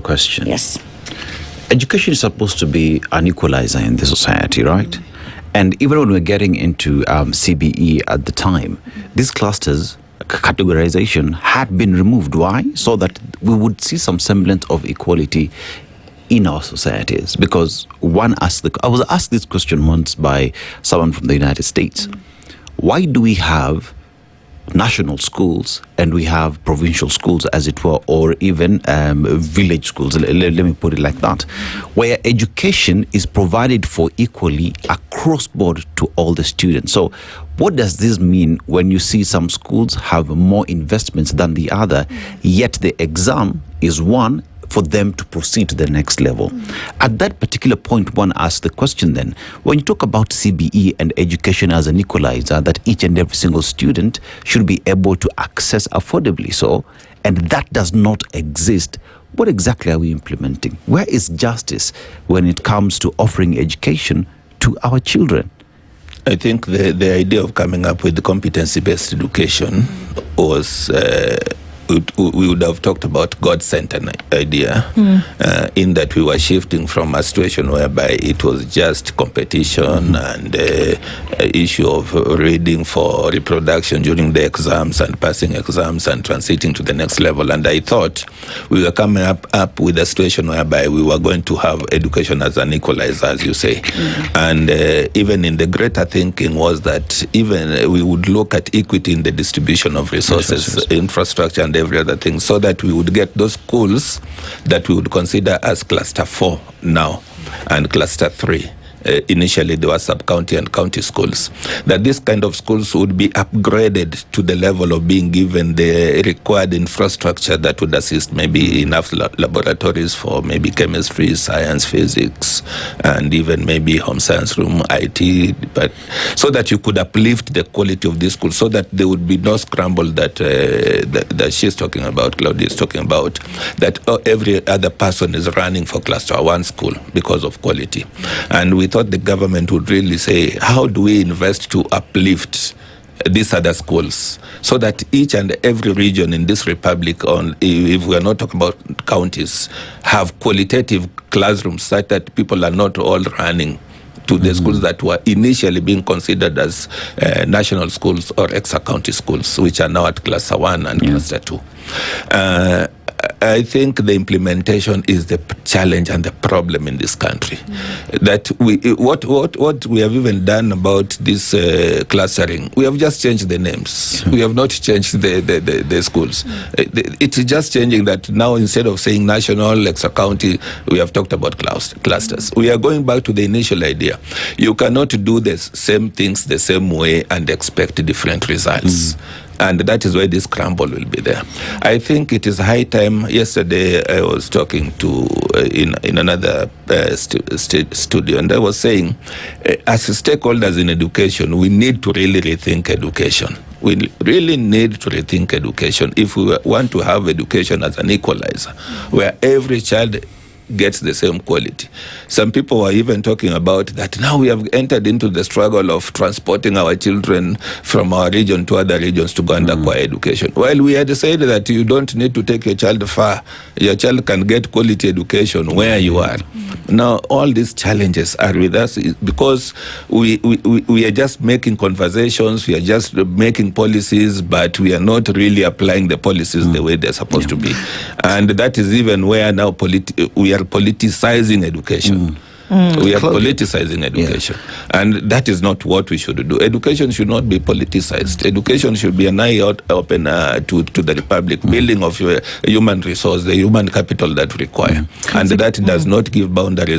question. Yes. Education is supposed to be an equalizer in the society, right? And even when we're getting into CBE at the time, these clusters categorization had been removed. Why? So that we would see some semblance of equality in our societies. Because I was asked this question once by someone from the United States. Why do we have national schools and we have provincial schools, as it were, or even village schools, let me put it like that, where education is provided for equally across board to all the students? So what does this mean when you see some schools have more investments than the other, yet the exam is one for them to proceed to the next level? At that particular point, one asks the question then, when you talk about CBE and education as an equalizer, that each and every single student should be able to access affordably so, and that does not exist, what exactly are we implementing? Where is justice when it comes to offering education to our children? I think the idea of coming up with the competency-based education was we would have talked about God-centered idea, in that we were shifting from a situation whereby it was just competition and issue of reading for reproduction during the exams and passing exams and transiting to the next level. And I thought we were coming up with a situation whereby we were going to have education as an equalizer, as you say. And even in the greater thinking was that even we would look at equity in the distribution of resources, infrastructure, and every other thing, so that we would get those schools that we would consider as cluster 4 now and cluster 3. Initially there were sub-county and county schools, that this kind of schools would be upgraded to the level of being given the required infrastructure that would assist maybe enough laboratories for maybe chemistry, science, physics, and even maybe home science room, IT, but so that you could uplift the quality of this school, so that there would be no scramble that she's talking about, Claudia is talking about, that every other person is running for cluster 1 school because of quality. And we thought the government would really say, how do we invest to uplift these other schools, so that each and every region in this republic, if we are not talking about counties, have qualitative classrooms such that people are not all running to the schools that were initially being considered as national schools or extra-county schools, which are now at cluster 1 and cluster 2. I think the implementation is the challenge and the problem in this country. That what we have even done about this clustering, we have just changed the names. We have not changed the schools. It's just changing that now, instead of saying national, extra-county, we have talked about clusters. We are going back to the initial idea. You cannot do the same things the same way and expect different results. And that is why this scramble will be there. I think it is high time. Yesterday I was talking to in another studio, and I was saying, as stakeholders in education, we need to really rethink education. We really need to rethink education if we want to have education as an equalizer, where every child gets the same quality. Some people were even talking about that now we have entered into the struggle of transporting our children from our region to other regions to go and acquire education. Well, we had said that you don't need to take your child far. Your child can get quality education where you are. Now, all these challenges are with us because we are just making conversations, we are just making policies, but we are not really applying the policies the way they're supposed to be. And that is even where now we are politicizing education. We are politicizing education. And that is not what we should do. Education should not be politicized. Education should be an eye open to the republic, building of human resource, the human capital that we require. And that does not give boundaries